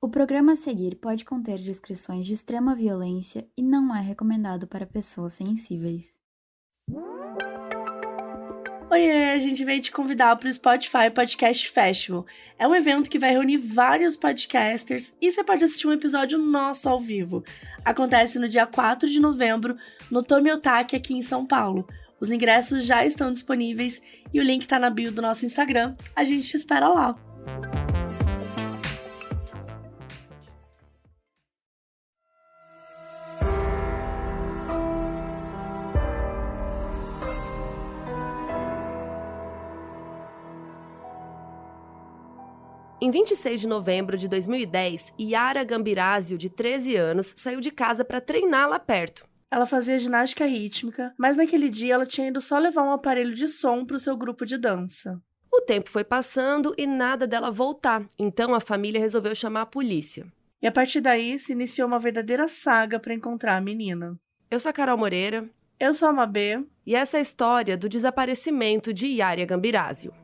O programa a seguir pode conter descrições de extrema violência e não é recomendado para pessoas sensíveis. Oiê, a gente veio te convidar para o Spotify Podcast Festival. É um evento que vai reunir vários podcasters e você pode assistir um episódio nosso ao vivo. Acontece no dia 4 de novembro, no Tomiotaki, aqui em São Paulo. Os ingressos já estão disponíveis e o link tá na bio do nosso Instagram. A gente te espera lá. Em 26 de novembro de 2010, Yara Gambirasio, de 13 anos, saiu de casa para treinar lá perto. Ela fazia ginástica rítmica, mas naquele dia ela tinha ido só levar um aparelho de som para o seu grupo de dança. O tempo foi passando e nada dela voltar, então a família resolveu chamar a polícia. E a partir daí se iniciou uma verdadeira saga para encontrar a menina. Eu sou a Carol Moreira. Eu sou a Mabê. E essa é a história do desaparecimento de Yara Gambirasio.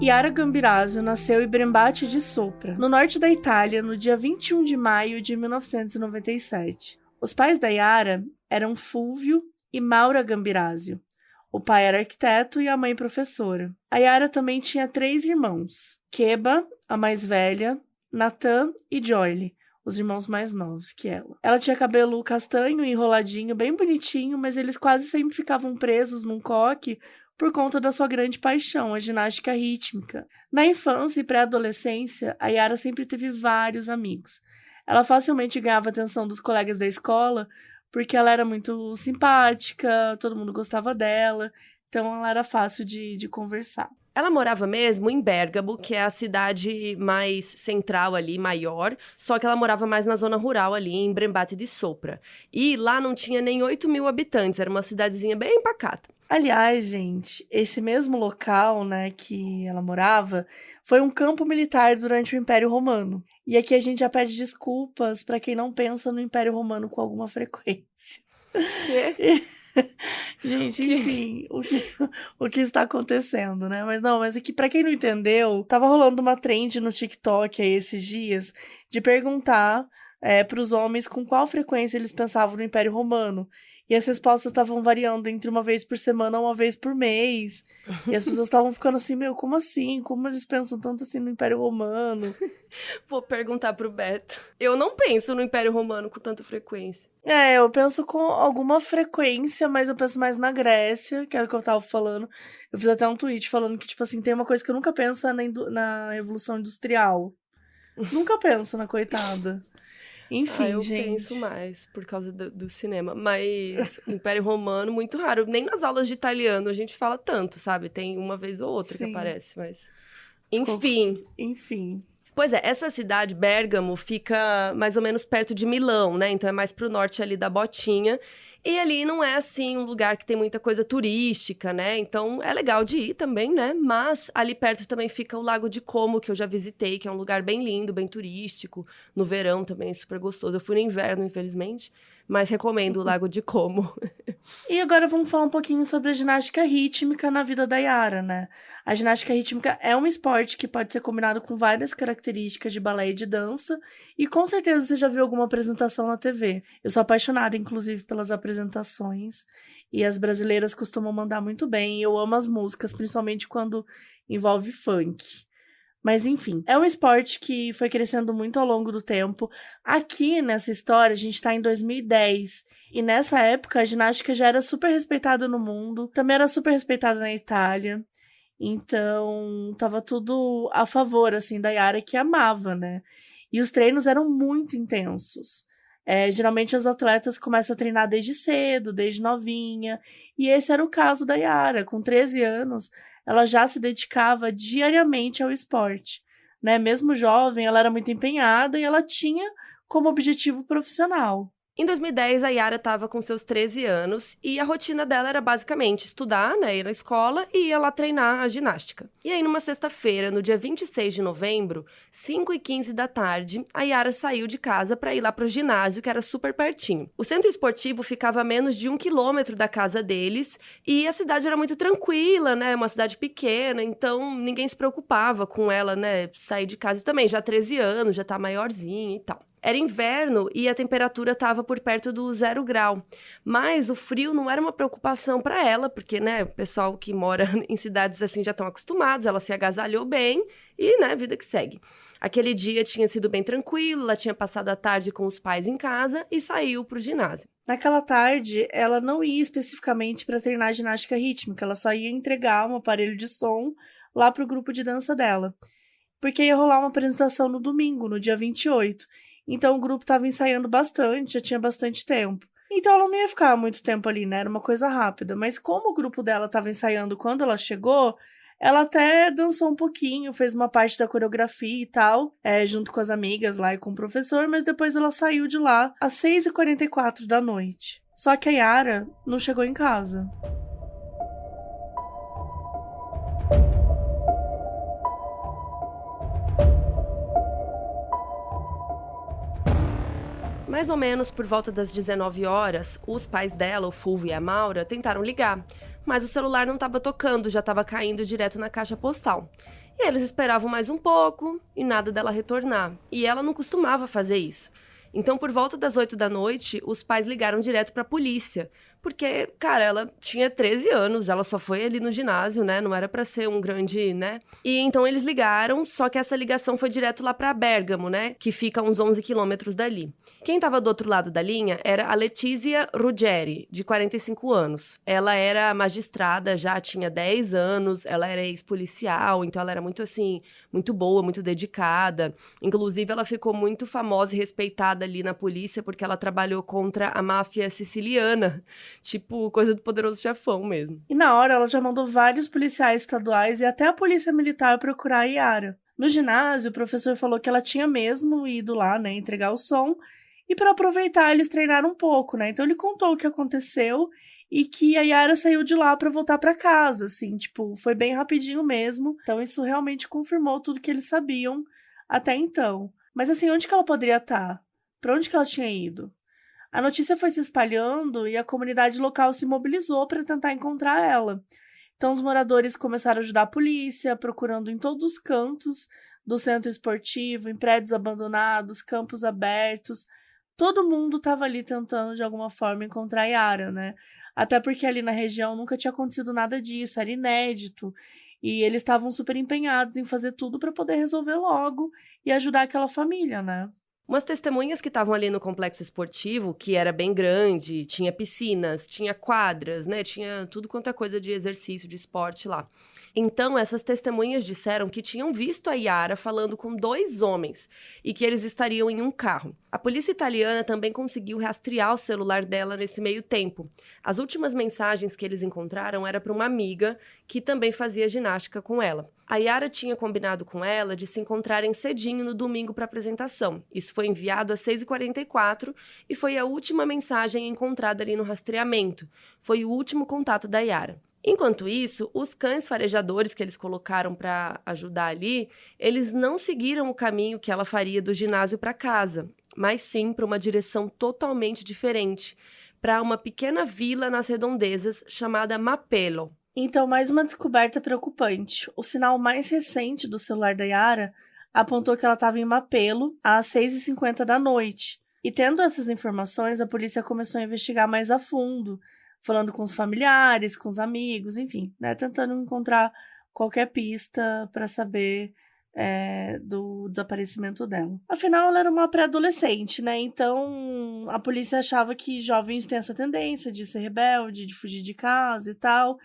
Yara Gambirasio nasceu em Brembate di Sopra, no norte da Itália, no dia 21 de maio de 1997. Os pais da Yara eram Fulvio e Maura Gambirasio. O pai era arquiteto e a mãe professora. A Yara também tinha 3 irmãos: Keba, a mais velha, Nathan e Joyle, os irmãos mais novos que ela. Ela tinha cabelo castanho, enroladinho, bem bonitinho, mas eles quase sempre ficavam presos num coque por conta da sua grande paixão, a ginástica rítmica. Na infância e pré-adolescência, a Yara sempre teve vários amigos. Ela facilmente ganhava a atenção dos colegas da escola porque ela era muito simpática, todo mundo gostava dela, então ela era fácil de conversar. Ela morava mesmo em Bérgamo, que é a cidade mais central ali, maior, só que ela morava mais na zona rural ali, em Brembate di Sopra. E lá não tinha nem 8 mil habitantes, era uma cidadezinha bem pacata. Aliás, gente, esse mesmo local, né, que ela morava, foi um campo militar durante o Império Romano. E aqui a gente já pede desculpas para quem não pensa no Império Romano com alguma frequência. Que? Gente, enfim, o que está acontecendo, né? Mas aqui, pra quem não entendeu, tava rolando uma trend no TikTok aí esses dias de perguntar pros homens com qual frequência eles pensavam no Império Romano. E as respostas estavam variando entre uma vez por semana ou uma vez por mês. E as pessoas estavam ficando assim, meu, como assim? Como eles pensam tanto assim no Império Romano? Vou perguntar pro Beto. Eu não penso no Império Romano com tanta frequência. Eu penso com alguma frequência, mas eu penso mais na Grécia, que era o que eu tava falando. Eu fiz até um tweet falando que, tipo assim, tem uma coisa que eu nunca penso na Revolução Industrial. Nunca penso na coitada. Enfim, eu gente. penso mais por causa do cinema. Mas Império Romano, muito raro. Nem nas aulas de italiano a gente fala tanto, sabe? Tem uma vez ou outra que aparece, mas... Enfim. Pois é, essa cidade, Bérgamo, fica mais ou menos perto de Milão, né? Então é mais pro norte ali da Botinha. E ali não é, assim, um lugar que tem muita coisa turística, né? Então é legal de ir também, né? Mas ali perto também fica o Lago de Como, que eu já visitei, que é um lugar bem lindo, bem turístico. No verão também é super gostoso. Eu fui no inverno, infelizmente, mas recomendo o Lago de Como. E agora vamos falar um pouquinho sobre a ginástica rítmica na vida da Yara, né? A ginástica rítmica é um esporte que pode ser combinado com várias características de balé e de dança, e com certeza você já viu alguma apresentação na TV. Eu sou apaixonada, inclusive, pelas apresentações, e as brasileiras costumam mandar muito bem, e eu amo as músicas, principalmente quando envolve funk. Mas enfim, é um esporte que foi crescendo muito ao longo do tempo. Aqui nessa história, a gente tá em 2010. E nessa época, a ginástica já era super respeitada no mundo. Também era super respeitada na Itália. Então, tava tudo a favor, assim, da Yara, que amava, né? E os treinos eram muito intensos. Geralmente as atletas começam a treinar desde cedo, desde novinha. E esse era o caso da Yara. Com 13 anos, ela já se dedicava diariamente ao esporte, né? Mesmo jovem, ela era muito empenhada e ela tinha como objetivo profissional. Em 2010, a Yara estava com seus 13 anos e a rotina dela era basicamente estudar, né, ir na escola e ia lá treinar a ginástica. E aí, numa sexta-feira, no dia 26 de novembro, 5h15 da tarde, a Yara saiu de casa para ir lá para o ginásio, que era super pertinho. O centro esportivo ficava a menos de 1 quilômetro da casa deles e a cidade era muito tranquila, né, uma cidade pequena, então ninguém se preocupava com ela, né, sair de casa. E também, já 13 anos, já tá maiorzinha e tal. Era inverno e a temperatura estava por perto do 0 grau. Mas o frio não era uma preocupação para ela, porque, né, o pessoal que mora em cidades assim já estão acostumados, ela se agasalhou bem e, né, vida que segue. Aquele dia tinha sido bem tranquilo, ela tinha passado a tarde com os pais em casa e saiu para o ginásio. Naquela tarde, ela não ia especificamente para treinar ginástica rítmica, ela só ia entregar um aparelho de som lá para o grupo de dança dela. Porque ia rolar uma apresentação no domingo, no dia 28. Então o grupo estava ensaiando bastante, já tinha bastante tempo. Então ela não ia ficar muito tempo ali, né? Era uma coisa rápida. Mas como o grupo dela estava ensaiando quando ela chegou, ela até dançou um pouquinho, fez uma parte da coreografia e tal, junto com as amigas lá e com o professor, mas depois ela saiu de lá às 6h44 da noite. Só que a Yara não chegou em casa. Mais ou menos por volta das 19 horas, os pais dela, o Fulvio e a Maura, tentaram ligar, mas o celular não estava tocando, já estava caindo direto na caixa postal. E eles esperavam mais um pouco e nada dela retornar. E ela não costumava fazer isso. Então, por volta das 8 da noite, os pais ligaram direto para a polícia. Porque, cara, ela tinha 13 anos, ela só foi ali no ginásio, né? Não era para ser um grande, né? E então eles ligaram, só que essa ligação foi direto lá para Bérgamo, né? Que fica a uns 11 quilômetros dali. Quem estava do outro lado da linha era a Letícia Ruggeri, de 45 anos. Ela era magistrada, já tinha 10 anos, ela era ex-policial, então ela era muito, assim, muito boa, muito dedicada. Inclusive, ela ficou muito famosa e respeitada ali na polícia porque ela trabalhou contra a máfia siciliana. Tipo, coisa do Poderoso Chefão mesmo. E na hora ela já mandou vários policiais estaduais e até a polícia militar procurar a Yara. No ginásio, o professor falou que ela tinha mesmo ido lá, né, entregar o som. E para aproveitar, eles treinaram um pouco, né? Então ele contou o que aconteceu e que a Yara saiu de lá para voltar para casa, assim, tipo, foi bem rapidinho mesmo. Então isso realmente confirmou tudo que eles sabiam até então. Mas assim, onde que ela poderia estar? Para onde que ela tinha ido? A notícia foi se espalhando e a comunidade local se mobilizou para tentar encontrar ela. Então, os moradores começaram a ajudar a polícia, procurando em todos os cantos do centro esportivo, em prédios abandonados, campos abertos. Todo mundo estava ali tentando, de alguma forma, encontrar a Yara, né? Até porque ali na região nunca tinha acontecido nada disso, era inédito. E eles estavam super empenhados em fazer tudo para poder resolver logo e ajudar aquela família, né? Umas testemunhas que estavam ali no complexo esportivo, que era bem grande, tinha piscinas, tinha quadras, né? Tinha tudo quanto é coisa de exercício, de esporte lá. Então, essas testemunhas disseram que tinham visto a Yara falando com 2 homens e que eles estariam em um carro. A polícia italiana também conseguiu rastrear o celular dela nesse meio tempo. As últimas mensagens que eles encontraram era para uma amiga que também fazia ginástica com ela. A Yara tinha combinado com ela de se encontrarem cedinho no domingo para a apresentação. Isso foi enviado às 6h44 e foi a última mensagem encontrada ali no rastreamento. Foi o último contato da Yara. Enquanto isso, os cães farejadores que eles colocaram para ajudar ali, eles não seguiram o caminho que ela faria do ginásio para casa, mas sim para uma direção totalmente diferente, para uma pequena vila nas redondezas chamada Mapelo. Então, mais uma descoberta preocupante. O sinal mais recente do celular da Yara apontou que ela estava em Mapelo às 6h50 da noite. E tendo essas informações, a polícia começou a investigar mais a fundo, falando com os familiares, com os amigos, enfim, né, tentando encontrar qualquer pista para saber do desaparecimento dela. Afinal, ela era uma pré-adolescente, né? Então, a polícia achava que jovens têm essa tendência de ser rebelde, de fugir de casa e tal.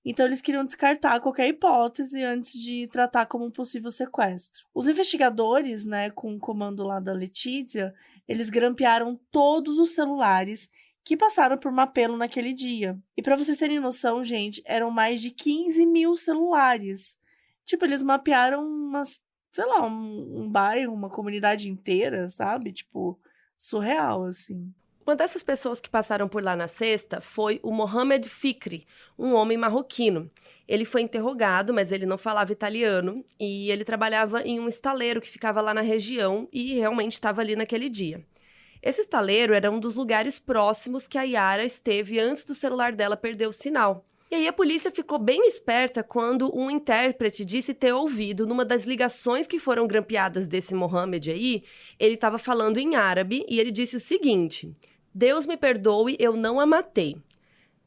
Então, eles queriam descartar qualquer hipótese antes de tratar como um possível sequestro. Os investigadores, né, com o comando lá da Letícia, eles grampearam todos os celulares que passaram por Mapelo naquele dia. E para vocês terem noção, gente, eram mais de 15 mil celulares. Tipo, eles mapearam um bairro, uma comunidade inteira, sabe? Tipo, surreal, assim. Uma dessas pessoas que passaram por lá na sexta foi o Mohamed Fikri, um homem marroquino. Ele foi interrogado, mas ele não falava italiano, e ele trabalhava em um estaleiro que ficava lá na região e realmente estava ali naquele dia. Esse estaleiro era um dos lugares próximos que a Yara esteve antes do celular dela perder o sinal. E aí a polícia ficou bem esperta quando um intérprete disse ter ouvido, numa das ligações que foram grampeadas desse Mohamed aí, ele estava falando em árabe e ele disse o seguinte: Deus me perdoe, eu não a matei.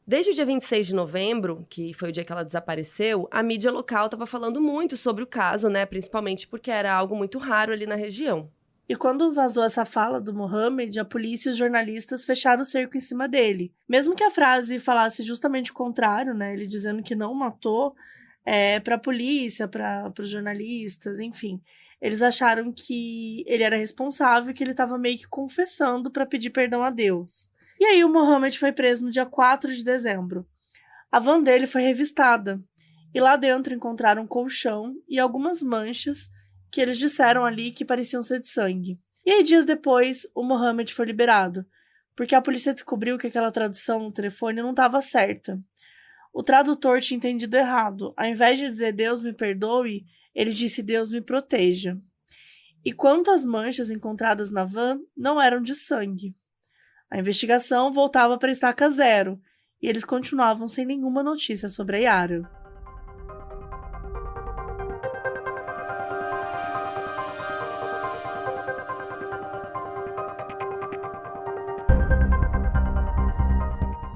Desde o dia 26 de novembro, que foi o dia que ela desapareceu, a mídia local estava falando muito sobre o caso, né? Principalmente porque era algo muito raro ali na região. E quando vazou essa fala do Mohamed, a polícia e os jornalistas fecharam o cerco em cima dele. Mesmo que a frase falasse justamente o contrário, né? Ele dizendo que não matou, para a polícia, para os jornalistas, enfim. Eles acharam que ele era responsável e que ele estava meio que confessando para pedir perdão a Deus. E aí o Mohamed foi preso no dia 4 de dezembro. A van dele foi revistada. E lá dentro encontraram um colchão e algumas manchas que eles disseram ali que pareciam ser de sangue. E aí, dias depois, o Mohamed foi liberado, porque a polícia descobriu que aquela tradução no telefone não estava certa. O tradutor tinha entendido errado. Ao invés de dizer Deus me perdoe, ele disse Deus me proteja. E quanto às manchas encontradas na van, não eram de sangue. A investigação voltava para estaca zero, e eles continuavam sem nenhuma notícia sobre a Yara.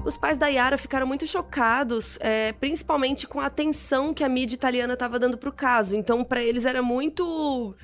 Os pais da Yara ficaram muito chocados, principalmente com a atenção que a mídia italiana estava dando pro caso. Então, para eles era muito...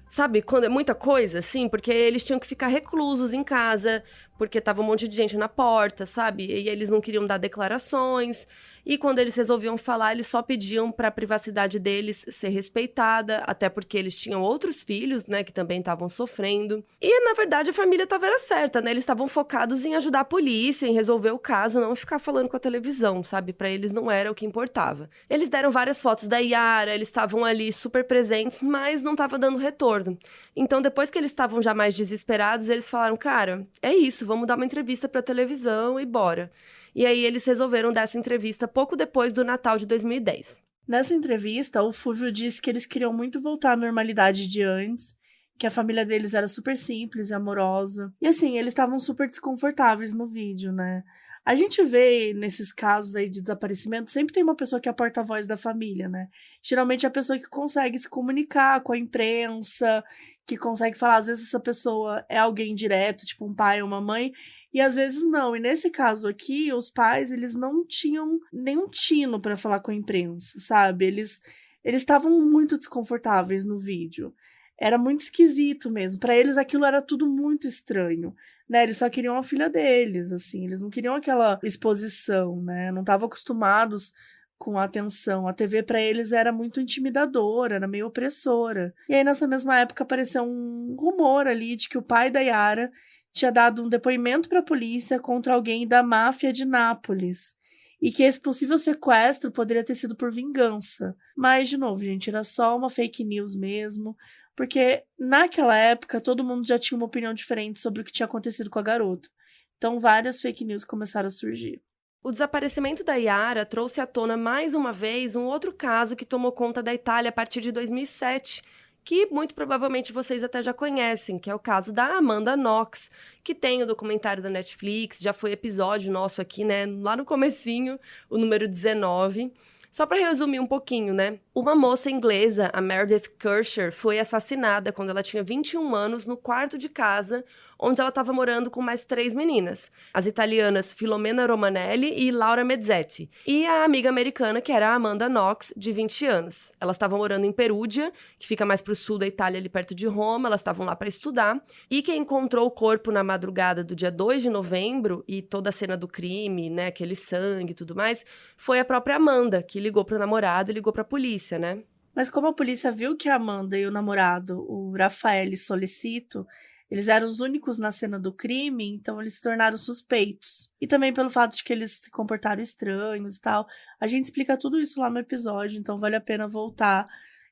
Sabe, quando é muita coisa, assim, porque eles tinham que ficar reclusos em casa, porque tava um monte de gente na porta, sabe? E eles não queriam dar declarações. E quando eles resolviam falar, eles só pediam para a privacidade deles ser respeitada, até porque eles tinham outros filhos, né, que também estavam sofrendo. E, na verdade, a família estava certa, né? Eles estavam focados em ajudar a polícia, em resolver o caso, não ficar falando com a televisão, sabe? Para eles não era o que importava. Eles deram várias fotos da Yara, eles estavam ali super presentes, mas não estava dando retorno. Então, depois que eles estavam já mais desesperados, eles falaram, cara, é isso, vamos dar uma entrevista para a televisão e bora. E aí eles resolveram dar essa entrevista pouco depois do Natal de 2010. Nessa entrevista, o Fulvio disse que eles queriam muito voltar à normalidade de antes, que a família deles era super simples e amorosa. E assim, eles estavam super desconfortáveis no vídeo, né? A gente vê nesses casos aí de desaparecimento, sempre tem uma pessoa que é a porta-voz da família, né? Geralmente é a pessoa que consegue se comunicar com a imprensa, que consegue falar, às vezes essa pessoa é alguém direto, tipo um pai ou uma mãe, e às vezes não. E nesse caso aqui, os pais, eles não tinham nenhum tino para falar com a imprensa, sabe? Eles estavam muito desconfortáveis no vídeo. Era muito esquisito mesmo. Para eles aquilo era tudo muito estranho, né? Eles só queriam a filha deles, assim. Eles não queriam aquela exposição, né? Não estavam acostumados com a atenção. A TV para eles era muito intimidadora, era meio opressora. E aí nessa mesma época apareceu um rumor ali de que o pai da Yara tinha dado um depoimento para a polícia contra alguém da máfia de Nápoles. E que esse possível sequestro poderia ter sido por vingança. Mas, de novo, gente, era só uma fake news mesmo. Porque naquela época todo mundo já tinha uma opinião diferente sobre o que tinha acontecido com a garota. Então várias fake news começaram a surgir. O desaparecimento da Yara trouxe à tona mais uma vez um outro caso que tomou conta da Itália a partir de 2007, que muito provavelmente vocês até já conhecem, que é o caso da Amanda Knox, que tem o documentário da Netflix, já foi episódio nosso aqui, né, lá no comecinho, o número 19. Só para resumir um pouquinho, né? Uma moça inglesa, a Meredith Kersher, foi assassinada quando ela tinha 21 anos no quarto de casa, onde ela estava morando com mais 3 meninas. As italianas Filomena Romanelli e Laura Mezzetti. E a amiga americana, que era a Amanda Knox, de 20 anos. Elas estavam morando em Perugia, que fica mais para o sul da Itália, ali perto de Roma. Elas estavam lá para estudar. E quem encontrou o corpo na madrugada do dia 2 de novembro, e toda a cena do crime, né, aquele sangue e tudo mais, foi a própria Amanda, que ligou para o namorado e ligou para a polícia, né? Mas como a polícia viu que a Amanda e o namorado, o Raffaele Solicito, eles eram os únicos na cena do crime, então eles se tornaram suspeitos. E também pelo fato de que eles se comportaram estranhos e tal. A gente explica tudo isso lá no episódio, então vale a pena voltar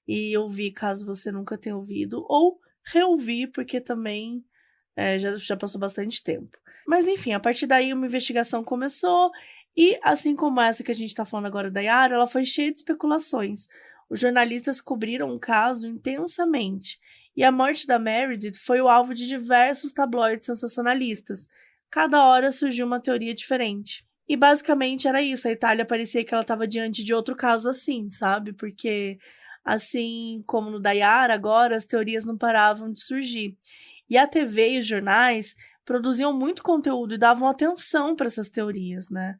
e ouvir caso você nunca tenha ouvido. Ou reouvir, porque também já passou bastante tempo. Mas enfim, a partir daí uma investigação começou e, assim como essa que a gente está falando agora da Yara, ela foi cheia de especulações. Os jornalistas cobriram o caso intensamente e a morte da Meredith foi o alvo de diversos tabloides sensacionalistas. Cada hora surgiu uma teoria diferente. E basicamente era isso, a Itália parecia que ela estava diante de outro caso assim, sabe? Porque, assim como no da Yara, agora as teorias não paravam de surgir. E a TV e os jornais produziam muito conteúdo e davam atenção para essas teorias, né?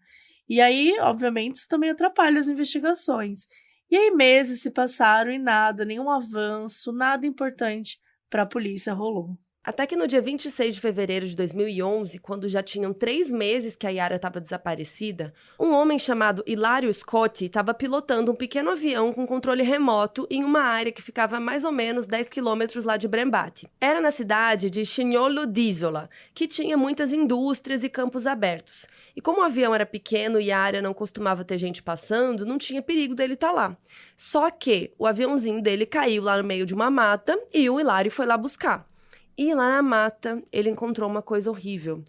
E aí, obviamente, isso também atrapalha as investigações. E aí meses se passaram e nada, nenhum avanço, nada importante para a polícia rolou. Até que no dia 26 de fevereiro de 2011, quando já tinham 3 meses que a Yara estava desaparecida, um homem chamado Hilario Scotti estava pilotando um pequeno avião com controle remoto em uma área que ficava a mais ou menos 10 quilômetros lá de Brembati. Era na cidade de Chignolo d'Isola, que tinha muitas indústrias e campos abertos. E como o avião era pequeno e a área não costumava ter gente passando, não tinha perigo dele estar lá. Só que o aviãozinho dele caiu lá no meio de uma mata e o Hilario foi lá buscar. E lá na mata, ele encontrou uma coisa horrível.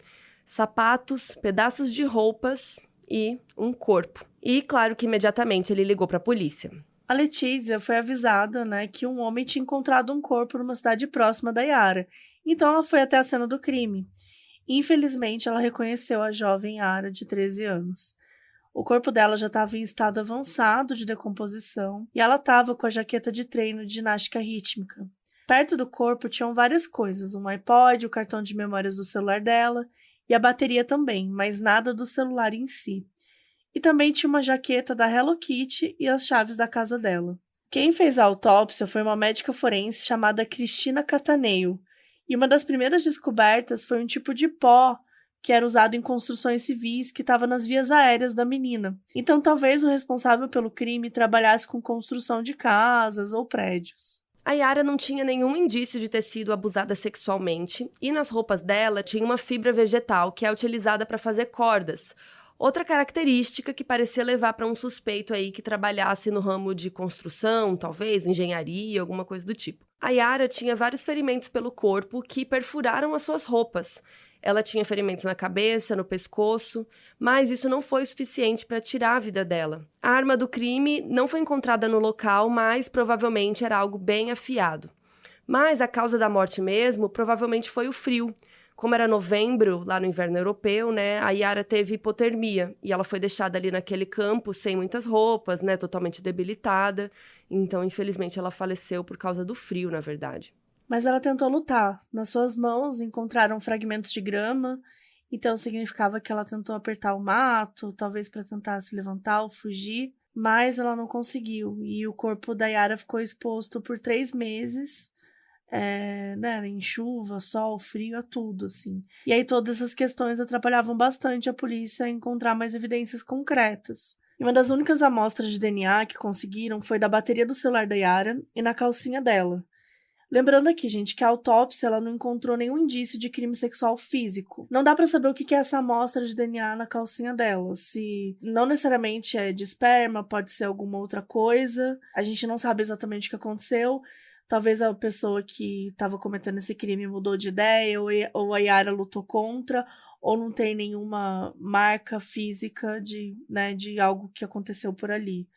Sapatos, pedaços de roupas e um corpo. E claro que imediatamente ele ligou para a polícia. A Letícia foi avisada, né, que um homem tinha encontrado um corpo numa cidade próxima da Yara. Então ela foi até a cena do crime. Infelizmente, ela reconheceu a jovem Yara, de 13 anos. O corpo dela já estava em estado avançado de decomposição e ela estava com a jaqueta de treino de ginástica rítmica. Perto do corpo tinham várias coisas, um iPod, o cartão de memórias do celular dela e a bateria também, mas nada do celular em si. E também tinha uma jaqueta da Hello Kitty e as chaves da casa dela. Quem fez a autópsia foi uma médica forense chamada Cristina Cataneo, e uma das primeiras descobertas foi um tipo de pó que era usado em construções civis que estava nas vias aéreas da menina. Então talvez o responsável pelo crime trabalhasse com construção de casas ou prédios. A Yara não tinha nenhum indício de ter sido abusada sexualmente e nas roupas dela tinha uma fibra vegetal que é utilizada para fazer cordas. Outra característica que parecia levar para um suspeito aí que trabalhasse no ramo de construção, talvez engenharia, alguma coisa do tipo. A Yara tinha vários ferimentos pelo corpo que perfuraram as suas roupas. Ela tinha ferimentos na cabeça, no pescoço, mas isso não foi suficiente para tirar a vida dela. A arma do crime não foi encontrada no local, mas provavelmente era algo bem afiado. Mas a causa da morte mesmo provavelmente foi o frio. Como era novembro, lá no inverno europeu, né, a Yara teve hipotermia e ela foi deixada ali naquele campo sem muitas roupas, né, totalmente debilitada. Então, infelizmente, ela faleceu por causa do frio, na verdade. Mas ela tentou lutar. Nas suas mãos encontraram fragmentos de grama, então significava que ela tentou apertar o mato, talvez para tentar se levantar ou fugir, mas ela não conseguiu. E o corpo da Yara ficou exposto por 3 meses, né, em chuva, sol, frio, a tudo, assim. E aí todas essas questões atrapalhavam bastante a polícia a encontrar mais evidências concretas. E uma das únicas amostras de DNA que conseguiram foi da bateria do celular da Yara e na calcinha dela. Lembrando aqui, gente, que a autópsia ela não encontrou nenhum indício de crime sexual físico. Não dá pra saber o que é essa amostra de DNA na calcinha dela. Se não necessariamente é de esperma, pode ser alguma outra coisa. A gente não sabe exatamente o que aconteceu. Talvez a pessoa que estava cometendo esse crime mudou de ideia, ou a Yara lutou contra, ou não tem nenhuma marca física de algo que aconteceu por ali.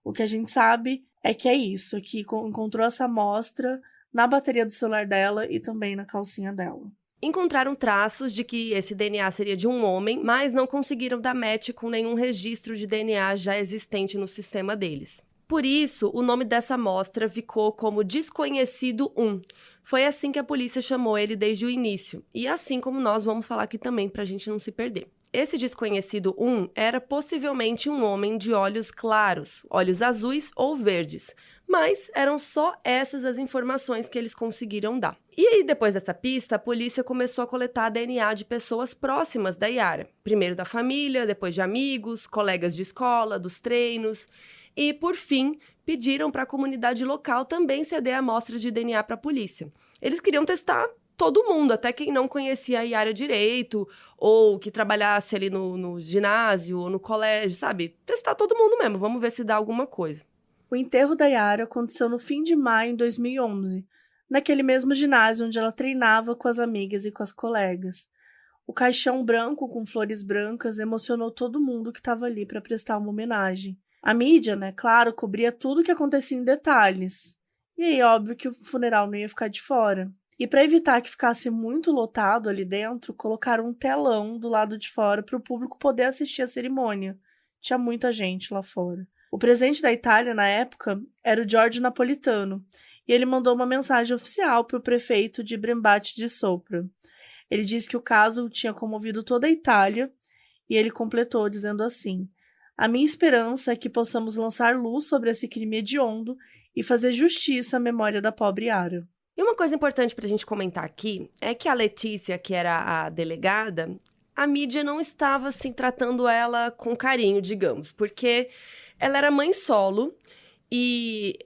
O que a gente sabe é que é isso, que encontrou essa amostra na bateria do celular dela e também na calcinha dela. Encontraram traços de que esse DNA seria de um homem, mas não conseguiram dar match com nenhum registro de DNA já existente no sistema deles. Por isso, o nome dessa amostra ficou como Desconhecido 1. Foi assim que a polícia chamou ele desde o início, e assim como nós vamos falar aqui também para a gente não se perder. Esse Desconhecido 1 era possivelmente um homem de olhos claros, olhos azuis ou verdes, mas eram só essas as informações que eles conseguiram dar. E aí, depois dessa pista, a polícia começou a coletar DNA de pessoas próximas da Yara. Primeiro da família, depois de amigos, colegas de escola, dos treinos. E, por fim, pediram para a comunidade local também ceder amostras de DNA para a polícia. Eles queriam testar todo mundo, até quem não conhecia a Yara direito, ou que trabalhasse ali no ginásio ou no colégio, sabe? Testar todo mundo mesmo, vamos ver se dá alguma coisa. O enterro da Yara aconteceu no fim de maio de 2011, naquele mesmo ginásio onde ela treinava com as amigas e com as colegas. O caixão branco com flores brancas emocionou todo mundo que estava ali para prestar uma homenagem. A mídia, né, claro, cobria tudo o que acontecia em detalhes. E aí, óbvio que o funeral não ia ficar de fora. E para evitar que ficasse muito lotado ali dentro, colocaram um telão do lado de fora para o público poder assistir a cerimônia. Tinha muita gente lá fora. O presidente da Itália, na época, era o Giorgio Napolitano, e ele mandou uma mensagem oficial para o prefeito de Brembate di Sopra. Ele disse que o caso tinha comovido toda a Itália, e ele completou dizendo assim: "A minha esperança é que possamos lançar luz sobre esse crime hediondo e fazer justiça à memória da pobre Yara." E uma coisa importante pra gente comentar aqui é que a Letícia, que era a delegada, a mídia não estava, assim, tratando ela com carinho, digamos, porque ela era mãe solo e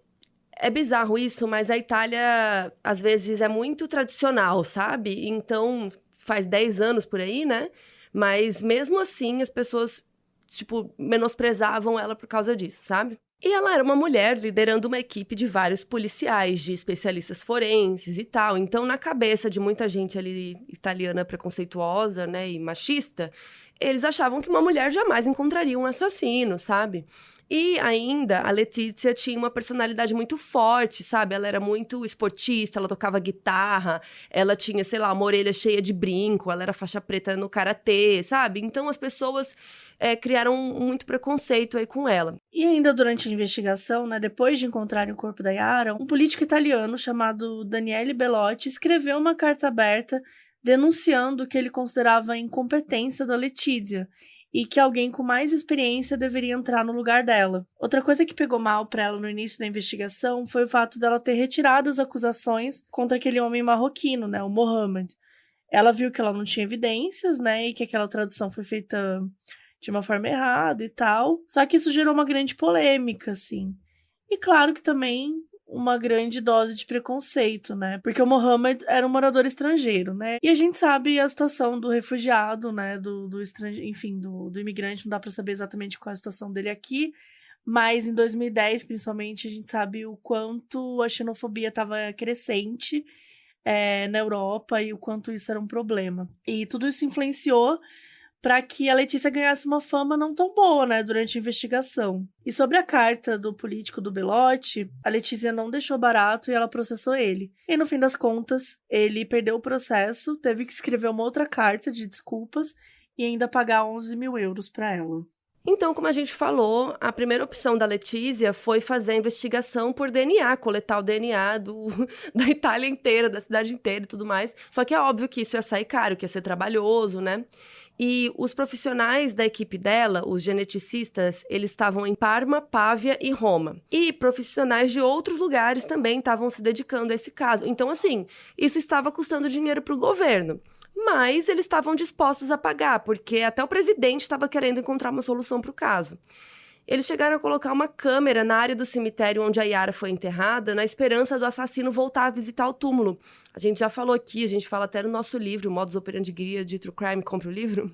é bizarro isso, mas a Itália, às vezes, é muito tradicional, sabe? Então, faz 10 anos por aí, né? Mas, mesmo assim, as pessoas, tipo, menosprezavam ela por causa disso, sabe? E ela era uma mulher liderando uma equipe de vários policiais, de especialistas forenses e tal. Então, na cabeça de muita gente ali italiana preconceituosa, né, e machista, eles achavam que uma mulher jamais encontraria um assassino, sabe? E ainda, a Letícia tinha uma personalidade muito forte, sabe? Ela era muito esportista, ela tocava guitarra, ela tinha, sei lá, uma orelha cheia de brinco, ela era faixa preta no karatê, sabe? Então, as pessoas criaram muito preconceito aí com ela. E ainda durante a investigação, né, depois de encontrarem o corpo da Yara, um político italiano chamado Daniele Bellotti escreveu uma carta aberta denunciando o que ele considerava a incompetência da Letícia e que alguém com mais experiência deveria entrar no lugar dela. Outra coisa que pegou mal para ela no início da investigação foi o fato dela ter retirado as acusações contra aquele homem marroquino, né, o Mohammed. Ela viu que ela não tinha evidências, né, e que aquela tradução foi feita de uma forma errada e tal. Só que isso gerou uma grande polêmica, assim. E claro que também uma grande dose de preconceito, né? Porque o Mohammed era um morador estrangeiro, né? E a gente sabe a situação do refugiado, né? Do estrangeiro, enfim, do imigrante, não dá pra saber exatamente qual é a situação dele aqui. Mas em 2010, principalmente, a gente sabe o quanto a xenofobia estava crescente na Europa e o quanto isso era um problema. E tudo isso influenciou para que a Letícia ganhasse uma fama não tão boa, né, durante a investigação. E sobre a carta do político do Bellotti, a Letícia não deixou barato e ela processou ele. E no fim das contas, ele perdeu o processo, teve que escrever uma outra carta de desculpas e ainda pagar 11 mil euros para ela. Então, como a gente falou, a primeira opção da Letícia foi fazer a investigação por DNA, coletar o DNA da Itália inteira, da cidade inteira e tudo mais. Só que é óbvio que isso ia sair caro, que ia ser trabalhoso, né? E os profissionais da equipe dela, os geneticistas, eles estavam em Parma, Pávia e Roma. E profissionais de outros lugares também estavam se dedicando a esse caso. Então, assim, isso estava custando dinheiro para o governo. Mas eles estavam dispostos a pagar, porque até o presidente estava querendo encontrar uma solução para o caso. Eles chegaram a colocar uma câmera na área do cemitério onde a Yara foi enterrada, na esperança do assassino voltar a visitar o túmulo. A gente já falou aqui, a gente fala até no nosso livro, Modus Operandi Guia de True Crime, compre o livro,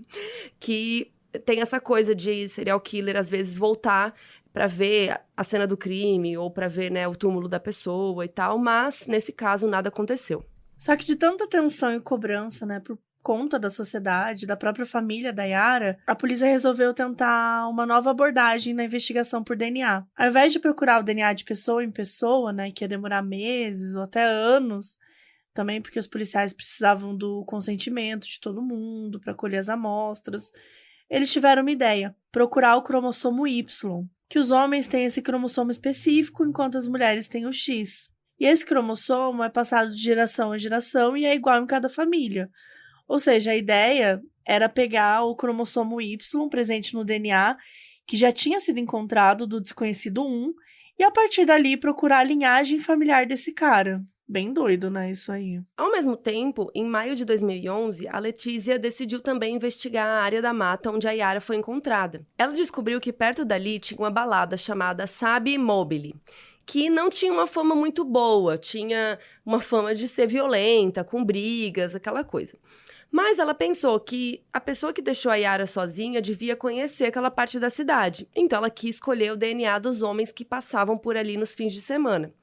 que tem essa coisa de serial killer, às vezes, voltar para ver a cena do crime ou para ver, né, o túmulo da pessoa e tal, mas, nesse caso, nada aconteceu. Só que de tanta tensão e cobrança, né, por conta da sociedade, da própria família da Yara, a polícia resolveu tentar uma nova abordagem na investigação por DNA. Ao invés de procurar o DNA de pessoa em pessoa, né, que ia demorar meses ou até anos, também porque os policiais precisavam do consentimento de todo mundo para colher as amostras, eles tiveram uma ideia: procurar o cromossomo Y, que os homens têm esse cromossomo específico, enquanto as mulheres têm o X. E esse cromossomo é passado de geração a geração e é igual em cada família. Ou seja, a ideia era pegar o cromossomo Y presente no DNA, que já tinha sido encontrado do desconhecido 1, e a partir dali procurar a linhagem familiar desse cara. Bem doido, né, isso aí. Ao mesmo tempo, em maio de 2011, a Letícia decidiu também investigar a área da mata onde a Yara foi encontrada. Ela descobriu que perto dali tinha uma balada chamada Sabe Mobile, que não tinha uma fama muito boa, tinha uma fama de ser violenta, com brigas, aquela coisa. Mas ela pensou que a pessoa que deixou a Yara sozinha devia conhecer aquela parte da cidade. Então ela quis escolher o DNA dos homens que passavam por ali nos fins de semana.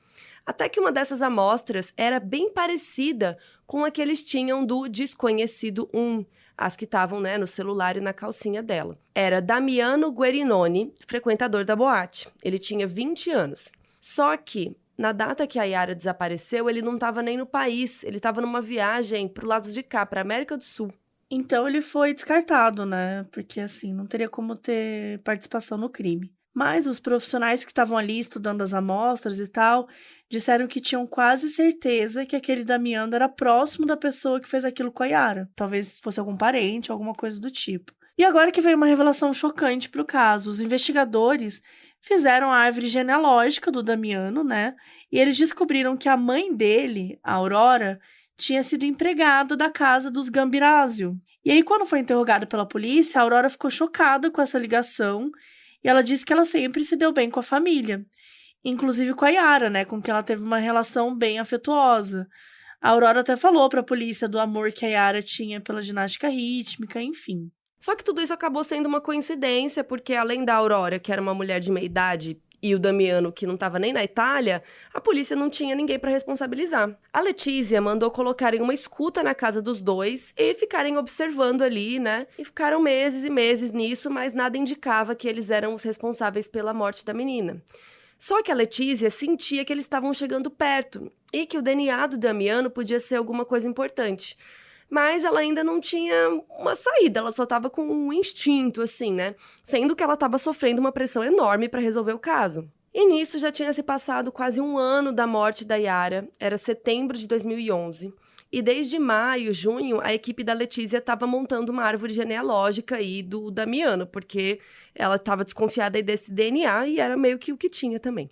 Até que uma dessas amostras era bem parecida com a que eles tinham do desconhecido 1. as que estavam, né, no celular e na calcinha dela. Era Damiano Guerinoni, frequentador da boate. Ele tinha 20 anos. Só que, na data que a Yara desapareceu, ele não estava nem no país. Ele estava numa viagem pro lado de cá, pra América do Sul. Então ele foi descartado, né? Porque assim, não teria como ter participação no crime. Mas os profissionais que estavam ali estudando as amostras e tal, disseram que tinham quase certeza que aquele Damiano era próximo da pessoa que fez aquilo com a Yara. Talvez fosse algum parente, alguma coisa do tipo. E agora que veio uma revelação chocante pro caso, os investigadores fizeram a árvore genealógica do Damiano, né? E eles descobriram que a mãe dele, a Aurora, tinha sido empregada da casa dos Gambirásio. E aí, quando foi interrogada pela polícia, a Aurora ficou chocada com essa ligação e ela disse que ela sempre se deu bem com a família, inclusive com a Yara, né, com quem ela teve uma relação bem afetuosa. A Aurora até falou para a polícia do amor que a Yara tinha pela ginástica rítmica, enfim. Só que tudo isso acabou sendo uma coincidência, porque além da Aurora, que era uma mulher de meia idade, e o Damiano, que não estava nem na Itália, a polícia não tinha ninguém para responsabilizar. A Letícia mandou colocarem uma escuta na casa dos dois e ficarem observando ali, né? E ficaram meses e meses nisso, mas nada indicava que eles eram os responsáveis pela morte da menina. Só que a Letícia sentia que eles estavam chegando perto e que o DNA do Damiano podia ser alguma coisa importante. Mas ela ainda não tinha uma saída, ela só estava com um instinto, assim, né? Sendo que ela estava sofrendo uma pressão enorme para resolver o caso. E nisso já tinha se passado quase um ano da morte da Yara, era setembro de 2011. E desde maio, junho, a equipe da Letícia estava montando uma árvore genealógica aí do Damiano, porque ela estava desconfiada aí desse DNA e era meio que o que tinha também.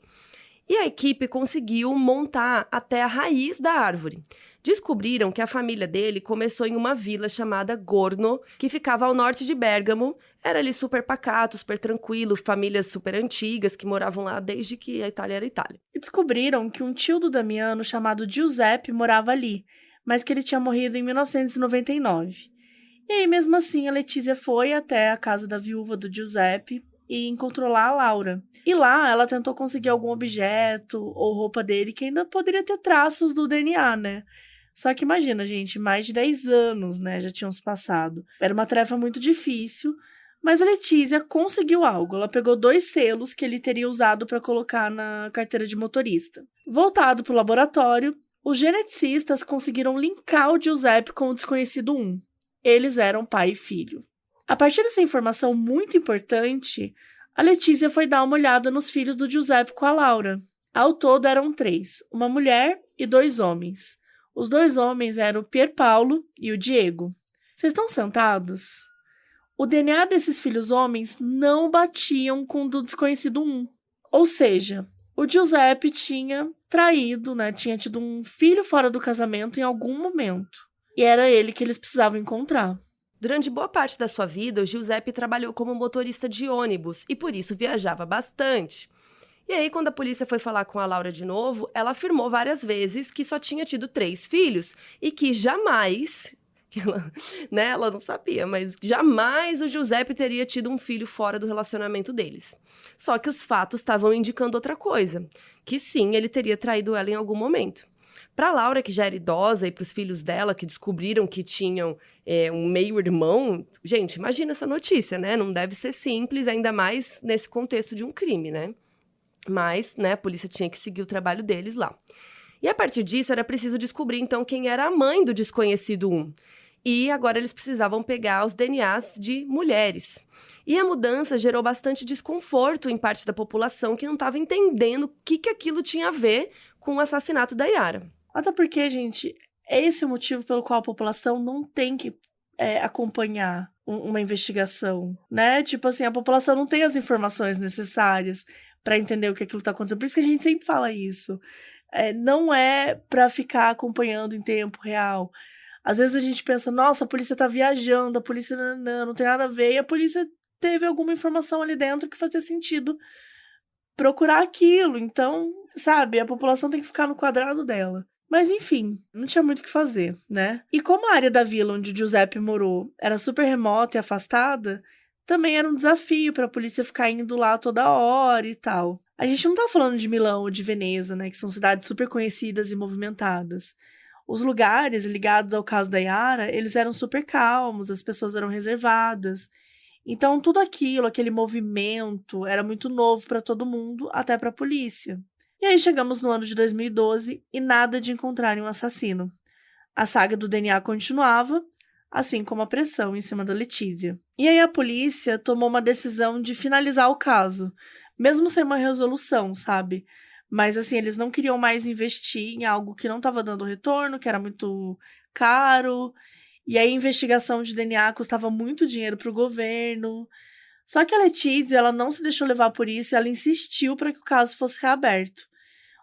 E a equipe conseguiu montar até a raiz da árvore. Descobriram que a família dele começou em uma vila chamada Gorno, que ficava ao norte de Bérgamo. Era ali super pacato, super tranquilo, famílias super antigas que moravam lá desde que a Itália era Itália. E descobriram que um tio do Damiano, chamado Giuseppe, morava ali, mas que ele tinha morrido em 1999. E aí, mesmo assim, a Letícia foi até a casa da viúva do Giuseppe e encontrou lá a Laura. E lá ela tentou conseguir algum objeto ou roupa dele que ainda poderia ter traços do DNA, né? Só que imagina, gente, mais de 10 anos, né, já tinham se passado. Era uma tarefa muito difícil, mas a Letícia conseguiu algo. Ela pegou 2 selos que ele teria usado para colocar na carteira de motorista. Voltado para o laboratório, os geneticistas conseguiram linkar o Giuseppe com o desconhecido 1. Eles eram pai e filho. A partir dessa informação muito importante, a Letícia foi dar uma olhada nos filhos do Giuseppe com a Laura. Ao todo eram 3, uma mulher e 2 homens. Os 2 homens eram o Pierpaolo e o Diego. Vocês estão sentados? O DNA desses filhos homens não batiam com o do desconhecido 1. Ou seja, o Giuseppe tinha traído, né? Tinha tido um filho fora do casamento em algum momento. E era ele que eles precisavam encontrar. Durante boa parte da sua vida, o Giuseppe trabalhou como motorista de ônibus e por isso viajava bastante. E aí, quando a polícia foi falar com a Laura de novo, ela afirmou várias vezes que só tinha tido 3 filhos e que jamais, ela não sabia, mas jamais o Giuseppe teria tido um filho fora do relacionamento deles. Só que os fatos estavam indicando outra coisa, que sim, ele teria traído ela em algum momento. Para Laura, que já era idosa, e para os filhos dela, que descobriram que tinham um meio-irmão, gente, imagina essa notícia, né? Não deve ser simples, ainda mais nesse contexto de um crime, né? Mas, né, a polícia tinha que seguir o trabalho deles lá. E a partir disso, era preciso descobrir, então, quem era a mãe do desconhecido 1. E agora eles precisavam pegar os DNAs de mulheres. E a mudança gerou bastante desconforto em parte da população que não estava entendendo o que aquilo tinha a ver com o assassinato da Yara. Até porque, gente, é esse o motivo pelo qual a população não tem que acompanhar uma investigação, né? Tipo assim, a população não tem as informações necessárias para entender o que aquilo tá acontecendo. Por isso que a gente sempre fala isso. Não é para ficar acompanhando em tempo real. Às vezes a gente pensa, nossa, a polícia tá viajando, a polícia não tem nada a ver, e a polícia teve alguma informação ali dentro que fazia sentido procurar aquilo. Então, sabe, a população tem que ficar no quadrado dela. Mas enfim, não tinha muito o que fazer, né? E como a área da vila onde o Giuseppe morou era super remota e afastada, também era um desafio para a polícia ficar indo lá toda hora e tal. A gente não tá falando de Milão ou de Veneza, né, que são cidades super conhecidas e movimentadas. Os lugares ligados ao caso da Yara, eles eram super calmos, as pessoas eram reservadas. Então, tudo aquilo, aquele movimento, era muito novo para todo mundo, até para a polícia. E aí chegamos no ano de 2012 e nada de encontrarem um assassino. A saga do DNA continuava, assim como a pressão em cima da Letícia. E aí a polícia tomou uma decisão de finalizar o caso, mesmo sem uma resolução, sabe? Mas assim, eles não queriam mais investir em algo que não estava dando retorno, que era muito caro. E aí a investigação de DNA custava muito dinheiro para o governo. Só que a Letícia, ela não se deixou levar por isso e ela insistiu para que o caso fosse reaberto.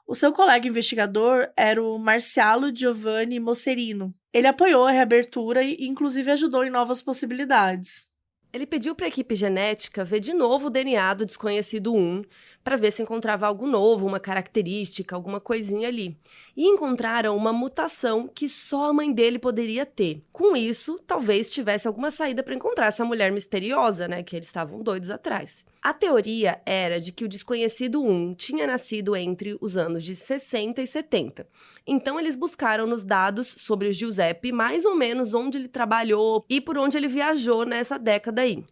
O seu colega investigador era o Marcialo Giovanni Mosserino. Ele apoiou a reabertura e, inclusive, ajudou em novas possibilidades. Ele pediu para a equipe genética ver de novo o DNA do desconhecido 1, para ver se encontrava algo novo, uma característica, alguma coisinha ali. E encontraram uma mutação que só a mãe dele poderia ter. Com isso, talvez tivesse alguma saída para encontrar essa mulher misteriosa, né, que eles estavam doidos atrás. A teoria era de que o desconhecido 1 tinha nascido entre os anos de 60 e 70. Então, eles buscaram nos dados sobre o Giuseppe mais ou menos onde ele trabalhou e por onde ele viajou nessa década aí.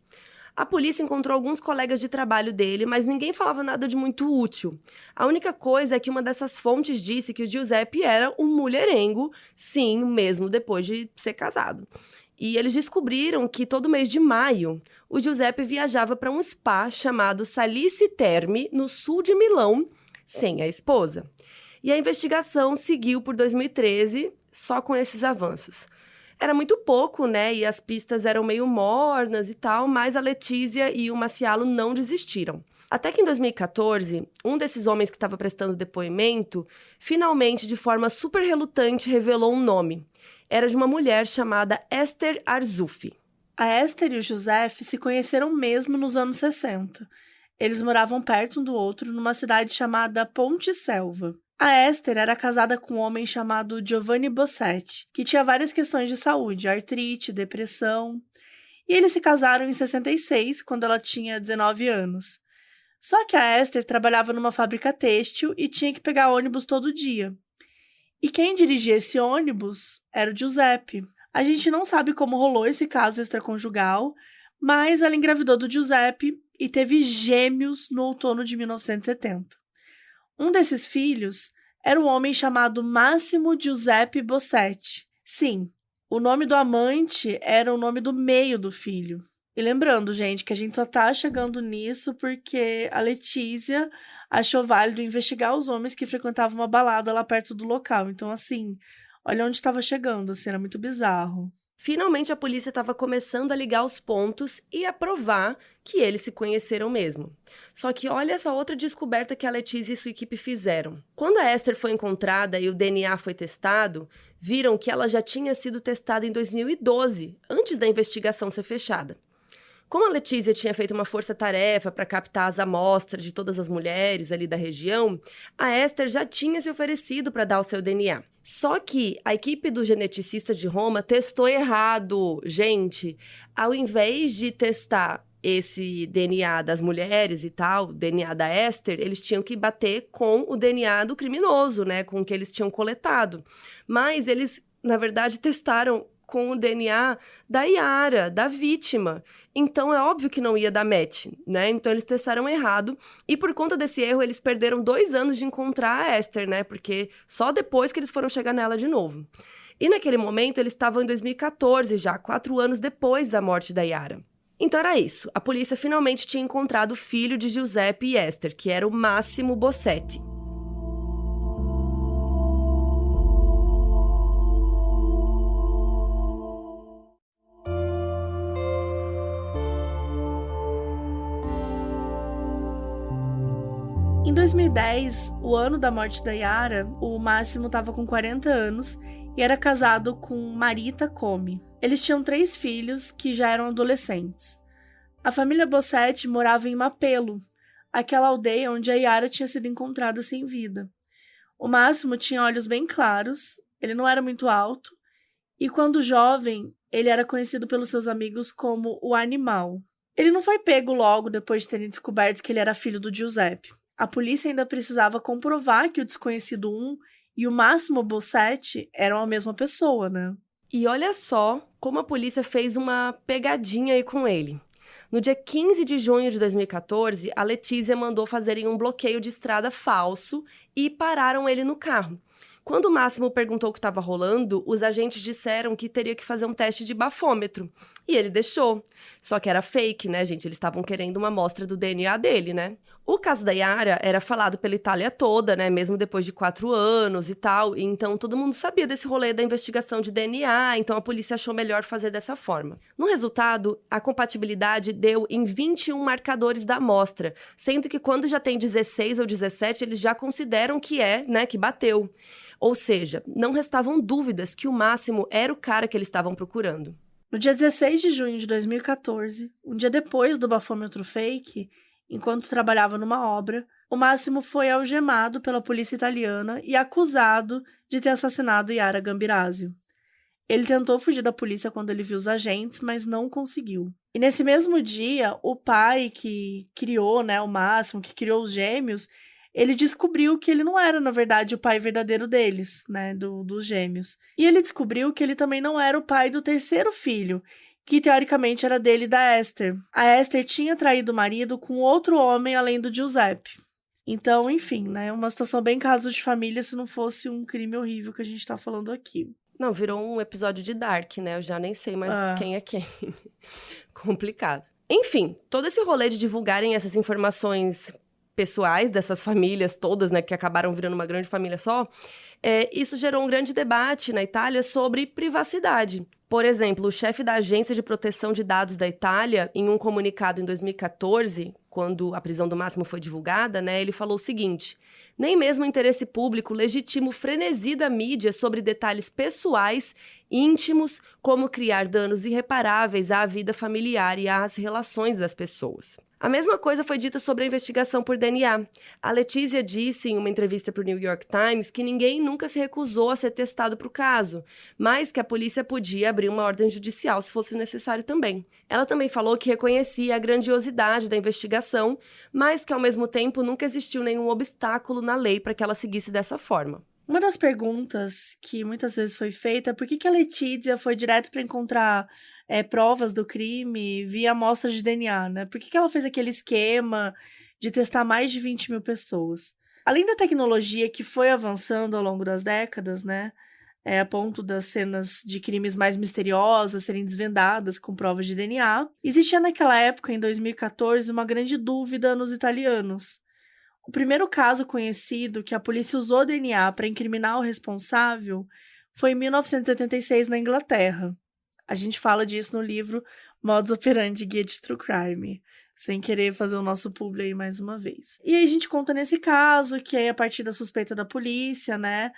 A polícia encontrou alguns colegas de trabalho dele, mas ninguém falava nada de muito útil. A única coisa é que uma dessas fontes disse que o Giuseppe era um mulherengo, sim, mesmo depois de ser casado. E eles descobriram que todo mês de maio, o Giuseppe viajava para um spa chamado Salice Terme, no sul de Milão, sem a esposa. E a investigação seguiu por 2013, só com esses avanços. Era muito pouco, né? E as pistas eram meio mornas e tal, mas a Letícia e o Marcialo não desistiram. Até que em 2014, um desses homens que estava prestando depoimento, finalmente, de forma super relutante, revelou um nome. Era de uma mulher chamada Esther Arzuffi. A Esther e o Giuseppe se conheceram mesmo nos anos 60. Eles moravam perto um do outro numa cidade chamada Ponte Selva. A Esther era casada com um homem chamado Giovanni Bossetti, que tinha várias questões de saúde, artrite, depressão. E eles se casaram em 66, quando ela tinha 19 anos. Só que a Esther trabalhava numa fábrica têxtil e tinha que pegar ônibus todo dia. E quem dirigia esse ônibus era o Giuseppe. A gente não sabe como rolou esse caso extraconjugal, mas ela engravidou do Giuseppe e teve gêmeos no outono de 1970. Um desses filhos era um homem chamado Massimo Giuseppe Bossetti. Sim, o nome do amante era o nome do meio do filho. E lembrando, gente, que a gente só tá chegando nisso porque a Letícia achou válido investigar os homens que frequentavam uma balada lá perto do local. Então, assim, olha onde estava chegando, assim, era muito bizarro. Finalmente, a polícia estava começando a ligar os pontos e a provar que eles se conheceram mesmo. Só que olha essa outra descoberta que a Letícia e sua equipe fizeram. Quando a Esther foi encontrada e o DNA foi testado, viram que ela já tinha sido testada em 2012, antes da investigação ser fechada. Como a Letícia tinha feito uma força-tarefa para captar as amostras de todas as mulheres ali da região, a Esther já tinha se oferecido para dar o seu DNA. Só que a equipe do geneticista de Roma testou errado. Gente, ao invés de testar esse DNA das mulheres e tal, o DNA da Esther, eles tinham que bater com o DNA do criminoso, né, com o que eles tinham coletado. Mas eles, na verdade, testaram com o DNA da Yara, da vítima. Então, é óbvio que não ia dar match, né? Então, eles testaram errado. E por conta desse erro, eles perderam 2 anos de encontrar a Esther, né? Porque só depois que eles foram chegar nela de novo. E naquele momento, eles estavam em 2014 já, 4 anos depois da morte da Yara. Então, era isso. A polícia finalmente tinha encontrado o filho de Giuseppe e Esther, que era o Massimo Bossetti. Em 2010, o ano da morte da Yara, o Máximo estava com 40 anos e era casado com Marita Come. Eles tinham 3 filhos que já eram adolescentes. A família Bossetti morava em Mapelo, aquela aldeia onde a Yara tinha sido encontrada sem vida. O Máximo tinha olhos bem claros, ele não era muito alto, e quando jovem, ele era conhecido pelos seus amigos como o Animal. Ele não foi pego logo depois de terem descoberto que ele era filho do Giuseppe. A polícia ainda precisava comprovar que o desconhecido 1 e o Máximo Bussetti eram a mesma pessoa, né? E olha só como a polícia fez uma pegadinha aí com ele. No dia 15 de junho de 2014, a Letícia mandou fazerem um bloqueio de estrada falso e pararam ele no carro. Quando o Máximo perguntou o que estava rolando, os agentes disseram que teria que fazer um teste de bafômetro. E ele deixou. Só que era fake, né, gente? Eles estavam querendo uma amostra do DNA dele, né? O caso da Yara era falado pela Itália toda, né? Mesmo depois de 4 anos e tal. Então, todo mundo sabia desse rolê da investigação de DNA. Então, a polícia achou melhor fazer dessa forma. No resultado, a compatibilidade deu em 21 marcadores da amostra. Sendo que quando já tem 16 ou 17, eles já consideram que né? Que bateu. Ou seja, não restavam dúvidas que o Máximo era o cara que eles estavam procurando. No dia 16 de junho de 2014, um dia depois do bafômetro fake, enquanto trabalhava numa obra, o Máximo foi algemado pela polícia italiana e acusado de ter assassinado Yara Gambirasio. Ele tentou fugir da polícia quando ele viu os agentes, mas não conseguiu. E nesse mesmo dia, o pai que criou, né, o Máximo, que criou os gêmeos, ele descobriu que ele não era, na verdade, o pai verdadeiro deles, né, dos gêmeos. E ele descobriu que ele também não era o pai do terceiro filho, que teoricamente era dele e da Esther. A Esther tinha traído o marido com outro homem além do Giuseppe. Então, enfim, né, uma situação bem caso de família se não fosse um crime horrível que a gente tá falando aqui. Não, virou um episódio de Dark, né? Eu já nem sei mais quem é quem. Complicado. Enfim, todo esse rolê de divulgarem essas informações pessoais dessas famílias todas, né, que acabaram virando uma grande família só, isso gerou um grande debate na Itália sobre privacidade. Por exemplo, o chefe da Agência de Proteção de Dados da Itália, em um comunicado em 2014, quando a prisão do Máximo foi divulgada, né, ele falou o seguinte: nem mesmo o interesse público legitima o frenesi da mídia sobre detalhes pessoais, íntimos, como criar danos irreparáveis à vida familiar e às relações das pessoas. A mesma coisa foi dita sobre a investigação por DNA. A Letícia disse em uma entrevista para o New York Times que ninguém nunca se recusou a ser testado para o caso, mas que a polícia podia abrir uma ordem judicial se fosse necessário também. Ela também falou que reconhecia a grandiosidade da investigação, mas que ao mesmo tempo nunca existiu nenhum obstáculo na lei para que ela seguisse dessa forma. Uma das perguntas que muitas vezes foi feita é por que a Letícia foi direto para encontrar provas do crime via amostra de DNA, né? Por que ela fez aquele esquema de testar mais de 20 mil pessoas? Além da tecnologia que foi avançando ao longo das décadas, né? A ponto das cenas de crimes mais misteriosas serem desvendadas com provas de DNA, existia naquela época, em 2014, uma grande dúvida nos italianos. O primeiro caso conhecido que a polícia usou DNA para incriminar o responsável foi em 1986 na Inglaterra. A gente fala disso no livro Modus Operandi Guia de True Crime, sem querer fazer o nosso publi aí mais uma vez. E aí a gente conta nesse caso que aí a partir da suspeita da polícia, né,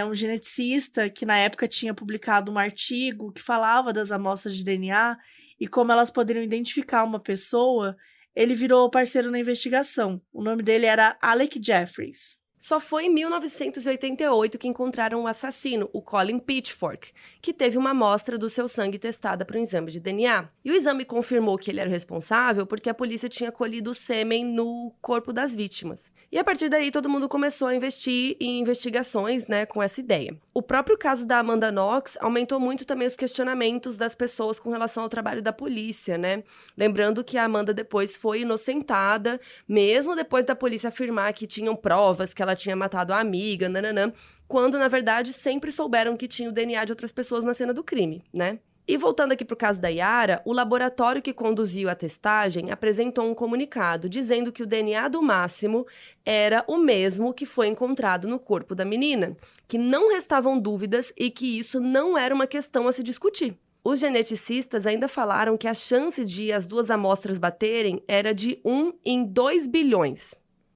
um geneticista que na época tinha publicado um artigo que falava das amostras de DNA e como elas poderiam identificar uma pessoa, ele virou parceiro na investigação. O nome dele era Alec Jeffries. Só foi em 1988 que encontraram o assassino, o Colin Pitchfork, que teve uma amostra do seu sangue testada para um exame de DNA. E o exame confirmou que ele era o responsável porque a polícia tinha colhido o sêmen no corpo das vítimas. E a partir daí todo mundo começou a investir em investigações, né, com essa ideia. O próprio caso da Amanda Knox aumentou muito também os questionamentos das pessoas com relação ao trabalho da polícia, né? Lembrando que a Amanda depois foi inocentada, mesmo depois da polícia afirmar que tinham provas que ela tinha matado a amiga, nananã, quando, na verdade, sempre souberam que tinha o DNA de outras pessoas na cena do crime, né? E voltando aqui para o caso da Yara, o laboratório que conduziu a testagem apresentou um comunicado dizendo que o DNA do Máximo era o mesmo que foi encontrado no corpo da menina, que não restavam dúvidas e que isso não era uma questão a se discutir. Os geneticistas ainda falaram que a chance de as duas amostras baterem era de 1 em 2 bilhões.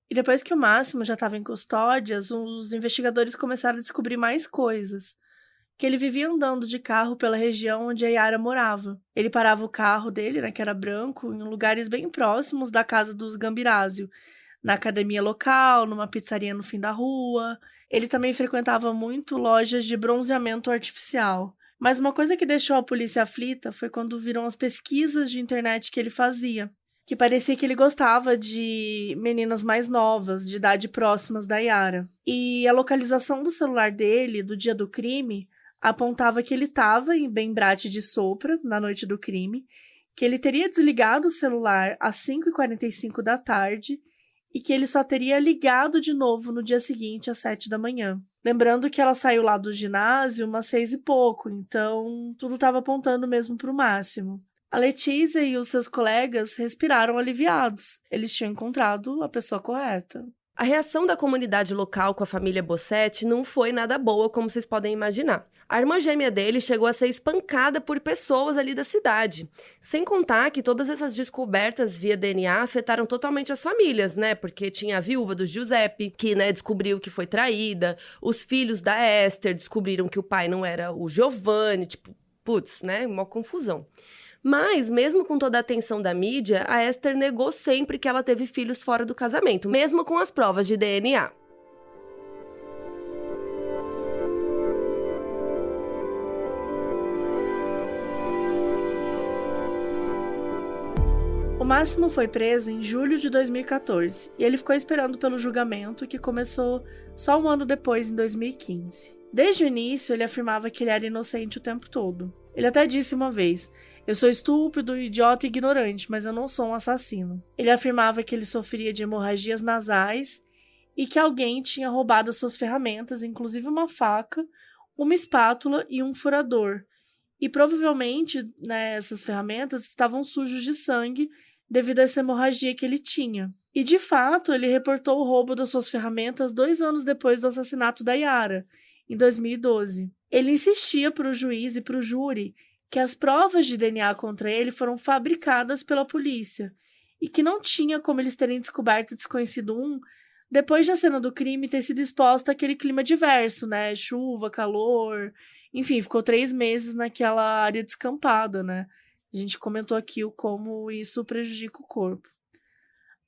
E depois que o Máximo já estava em custódias, os investigadores começaram a descobrir mais coisas. Que ele vivia andando de carro pela região onde a Yara morava. Ele parava o carro dele, né, que era branco, em lugares bem próximos da casa dos Gambirasio. Na academia local, numa pizzaria no fim da rua. Ele também frequentava muito lojas de bronzeamento artificial. Mas uma coisa que deixou a polícia aflita foi quando viram as pesquisas de internet que ele fazia. que parecia que ele gostava de meninas mais novas, de idade próximas da Yara. E a localização do celular dele, do dia do crime, apontava que ele estava em Bembrate de Sopra, na noite do crime, que ele teria desligado o celular às 5h45 da tarde e que ele só teria ligado de novo no dia seguinte, às 7 da manhã. Lembrando que ela saiu lá do ginásio umas 6 e pouco, então tudo estava apontando mesmo para o Máximo. A Letícia e os seus colegas respiraram aliviados. Eles tinham encontrado a pessoa correta. A reação da comunidade local com a família Bossetti não foi nada boa, como vocês podem imaginar. A irmã gêmea dele chegou a ser espancada por pessoas ali da cidade. Sem contar que todas essas descobertas via DNA afetaram totalmente as famílias, né? Porque tinha a viúva do Giuseppe, que, descobriu que foi traída. Os filhos da Esther descobriram que o pai não era o Giovanni. Tipo, putz, uma confusão. Mas, mesmo com toda a atenção da mídia, a Esther negou sempre que ela teve filhos fora do casamento, mesmo com as provas de DNA. O Máximo foi preso em julho de 2014 e ele ficou esperando pelo julgamento, que começou só um ano depois, em 2015. Desde o início, ele afirmava que ele era inocente o tempo todo. Ele até disse uma vez: "Eu sou estúpido, idiota e ignorante, mas eu não sou um assassino." Ele afirmava que ele sofria de hemorragias nasais e que alguém tinha roubado suas ferramentas, inclusive uma faca, uma espátula e um furador. E provavelmente, essas ferramentas estavam sujas de sangue devido a essa hemorragia que ele tinha. E de fato, ele reportou o roubo das suas ferramentas 2 anos depois do assassinato da Yara, em 2012. Ele insistia para o juiz e para o júri que as provas de DNA contra ele foram fabricadas pela polícia e que não tinha como eles terem descoberto o desconhecido 1 depois da cena do crime ter sido exposta àquele clima diverso, chuva, calor, enfim, ficou 3 meses naquela área descampada, A gente comentou aqui como isso prejudica o corpo.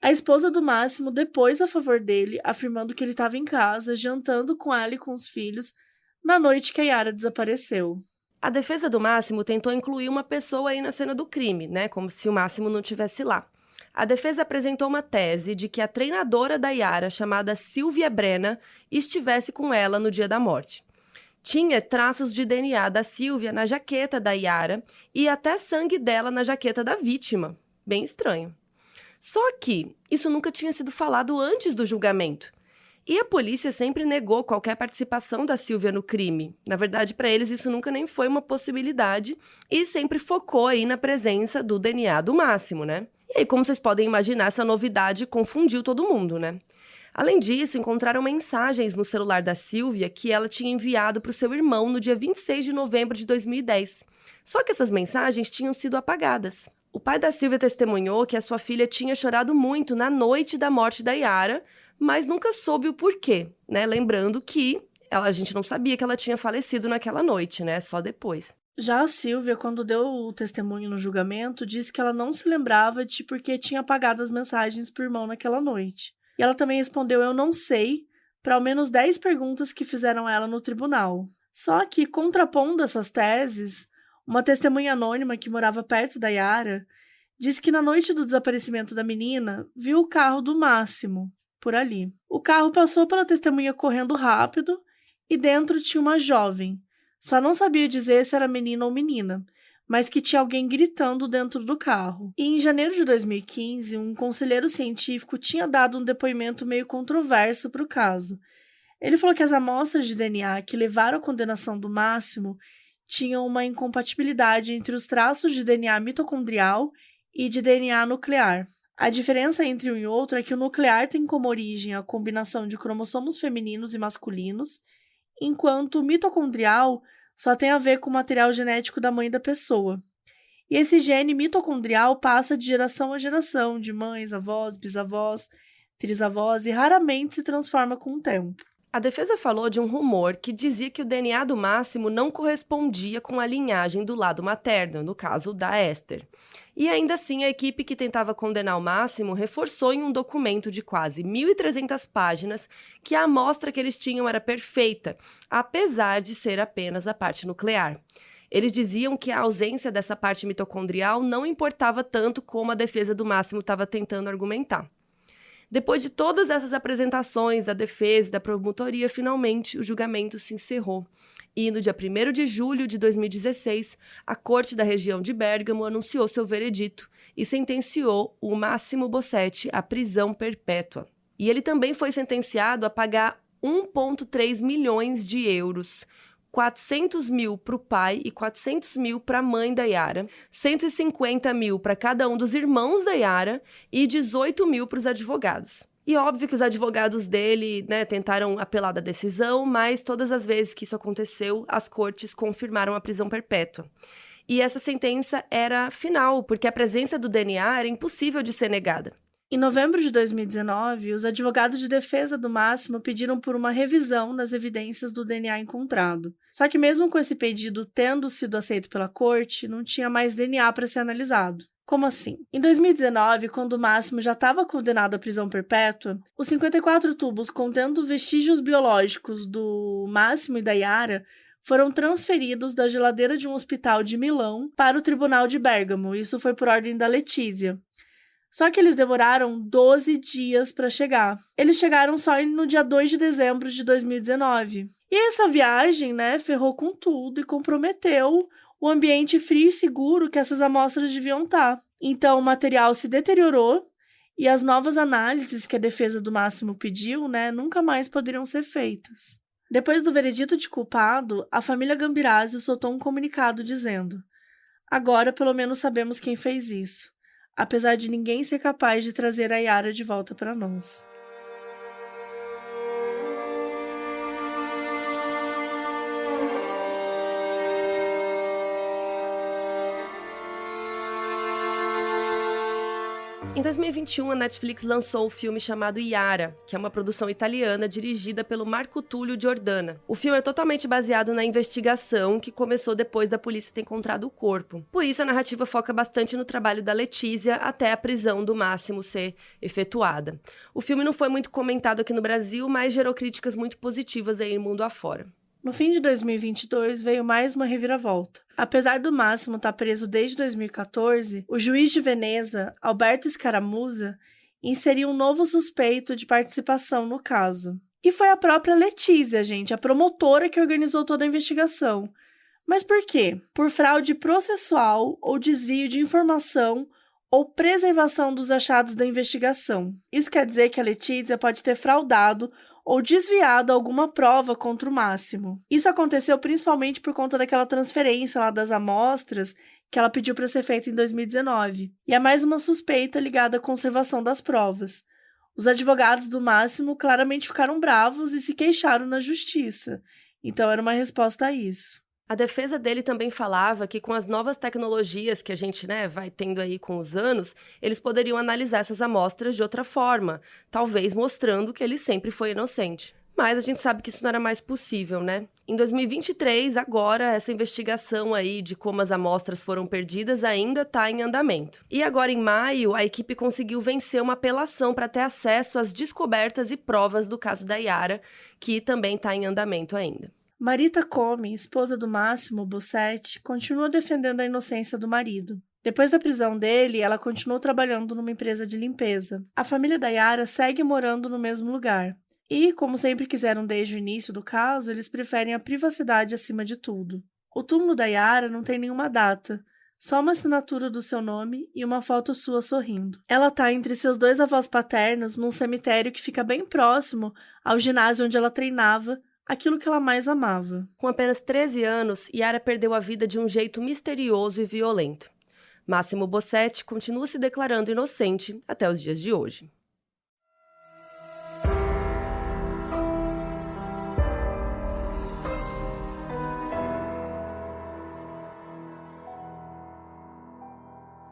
A esposa do Máximo depôs a favor dele, afirmando que ele estava em casa, jantando com ela e com os filhos, na noite que a Yara desapareceu. A defesa do Máximo tentou incluir uma pessoa aí na cena do crime, como se o Máximo não estivesse lá. A defesa apresentou uma tese de que a treinadora da Yara, chamada Silvia Brenna, estivesse com ela no dia da morte. Tinha traços de DNA da Silvia na jaqueta da Yara e até sangue dela na jaqueta da vítima. Bem estranho. Só que isso nunca tinha sido falado antes do julgamento. E a polícia sempre negou qualquer participação da Silvia no crime. Na verdade, para eles isso nunca nem foi uma possibilidade e sempre focou aí na presença do DNA do Máximo, E aí, como vocês podem imaginar, essa novidade confundiu todo mundo, Além disso, encontraram mensagens no celular da Silvia que ela tinha enviado para o seu irmão no dia 26 de novembro de 2010. Só que essas mensagens tinham sido apagadas. O pai da Silvia testemunhou que a sua filha tinha chorado muito na noite da morte da Yara, mas nunca soube o porquê, Lembrando que a gente não sabia que ela tinha falecido naquela noite, Só depois. Já a Silvia, quando deu o testemunho no julgamento, disse que ela não se lembrava de por que tinha apagado as mensagens pro irmão naquela noite. E ela também respondeu "eu não sei" para ao menos 10 perguntas que fizeram a ela no tribunal. Só que, contrapondo essas teses, uma testemunha anônima que morava perto da Yara disse que na noite do desaparecimento da menina, viu o carro do Máximo por ali. O carro passou pela testemunha correndo rápido e dentro tinha uma jovem. Só não sabia dizer se era menina ou menina, mas que tinha alguém gritando dentro do carro. E em janeiro de 2015, um conselheiro científico tinha dado um depoimento meio controverso para o caso. Ele falou que as amostras de DNA que levaram à condenação do Máximo tinham uma incompatibilidade entre os traços de DNA mitocondrial e de DNA nuclear. A diferença entre um e outro é que o nuclear tem como origem a combinação de cromossomos femininos e masculinos, enquanto o mitocondrial só tem a ver com o material genético da mãe da pessoa. E esse gene mitocondrial passa de geração a geração, de mães, avós, bisavós, trisavós, e raramente se transforma com o tempo. A defesa falou de um rumor que dizia que o DNA do Máximo não correspondia com a linhagem do lado materno, no caso da Esther. E ainda assim, a equipe que tentava condenar o Máximo reforçou em um documento de quase 1.300 páginas que a amostra que eles tinham era perfeita, apesar de ser apenas a parte nuclear. Eles diziam que a ausência dessa parte mitocondrial não importava tanto como a defesa do Máximo estava tentando argumentar. Depois de todas essas apresentações da defesa e da promotoria, finalmente o julgamento se encerrou. E no dia 1º de julho de 2016, a Corte da região de Bérgamo anunciou seu veredito e sentenciou o Máximo Bossetti à prisão perpétua. E ele também foi sentenciado a pagar 1,3 milhões de euros, 400 mil para o pai e 400 mil para a mãe da Yara, 150 mil para cada um dos irmãos da Yara e 18 mil para os advogados. E óbvio que os advogados dele, tentaram apelar da decisão, mas todas as vezes que isso aconteceu, as cortes confirmaram a prisão perpétua. E essa sentença era final, porque a presença do DNA era impossível de ser negada. Em novembro de 2019, os advogados de defesa do Máximo pediram por uma revisão das evidências do DNA encontrado. Só que mesmo com esse pedido tendo sido aceito pela corte, não tinha mais DNA para ser analisado. Como assim? Em 2019, quando o Máximo já estava condenado à prisão perpétua, os 54 tubos contendo vestígios biológicos do Máximo e da Yara foram transferidos da geladeira de um hospital de Milão para o tribunal de Bérgamo. Isso foi por ordem da Letícia. Só que eles demoraram 12 dias para chegar. Eles chegaram só no dia 2 de dezembro de 2019. E essa viagem, ferrou com tudo e comprometeu o ambiente frio e seguro que essas amostras deviam estar. Então, o material se deteriorou e as novas análises que a defesa do Máximo pediu, nunca mais poderiam ser feitas. Depois do veredito de culpado, a família Gambirasio soltou um comunicado dizendo: agora pelo menos sabemos quem fez isso, apesar de ninguém ser capaz de trazer a Yara de volta para nós. Em 2021, a Netflix lançou o filme chamado Yara, que é uma produção italiana dirigida pelo Marco Tullio Giordana. O filme é totalmente baseado na investigação que começou depois da polícia ter encontrado o corpo. Por isso, a narrativa foca bastante no trabalho da Letícia até a prisão do Máximo ser efetuada. O filme não foi muito comentado aqui no Brasil, mas gerou críticas muito positivas aí no mundo afora. No fim de 2022, veio mais uma reviravolta. Apesar do Máximo estar preso desde 2014, o juiz de Veneza, Alberto Scaramuza, inseriu um novo suspeito de participação no caso. E foi a própria Letícia, a promotora que organizou toda a investigação. Mas por quê? Por fraude processual ou desvio de informação ou preservação dos achados da investigação. Isso quer dizer que a Letícia pode ter fraudado ou desviado alguma prova contra o Máximo. Isso aconteceu principalmente por conta daquela transferência lá das amostras que ela pediu para ser feita em 2019. E é mais uma suspeita ligada à conservação das provas. Os advogados do Máximo claramente ficaram bravos e se queixaram na justiça. Então era uma resposta a isso. A defesa dele também falava que com as novas tecnologias que a gente vai tendo aí com os anos, eles poderiam analisar essas amostras de outra forma, talvez mostrando que ele sempre foi inocente. Mas a gente sabe que isso não era mais possível, Em 2023, agora, essa investigação aí de como as amostras foram perdidas ainda está em andamento. E agora, em maio, a equipe conseguiu vencer uma apelação para ter acesso às descobertas e provas do caso da Yara, que também está em andamento ainda. Marita Come, esposa do Máximo Bossetti, continua defendendo a inocência do marido. Depois da prisão dele, ela continuou trabalhando numa empresa de limpeza. A família da Yara segue morando no mesmo lugar. E, como sempre quiseram desde o início do caso, eles preferem a privacidade acima de tudo. O túmulo da Yara não tem nenhuma data, só uma assinatura do seu nome e uma foto sua sorrindo. Ela está entre seus 2 avós paternos num cemitério que fica bem próximo ao ginásio onde ela treinava, aquilo que ela mais amava. Com apenas 13 anos, Yara perdeu a vida de um jeito misterioso e violento. Máximo Bossetti continua se declarando inocente até os dias de hoje.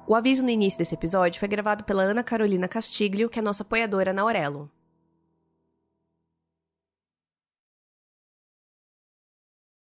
O aviso no início desse episódio foi gravado pela Ana Carolina Castiglio, que é nossa apoiadora na Aurelo.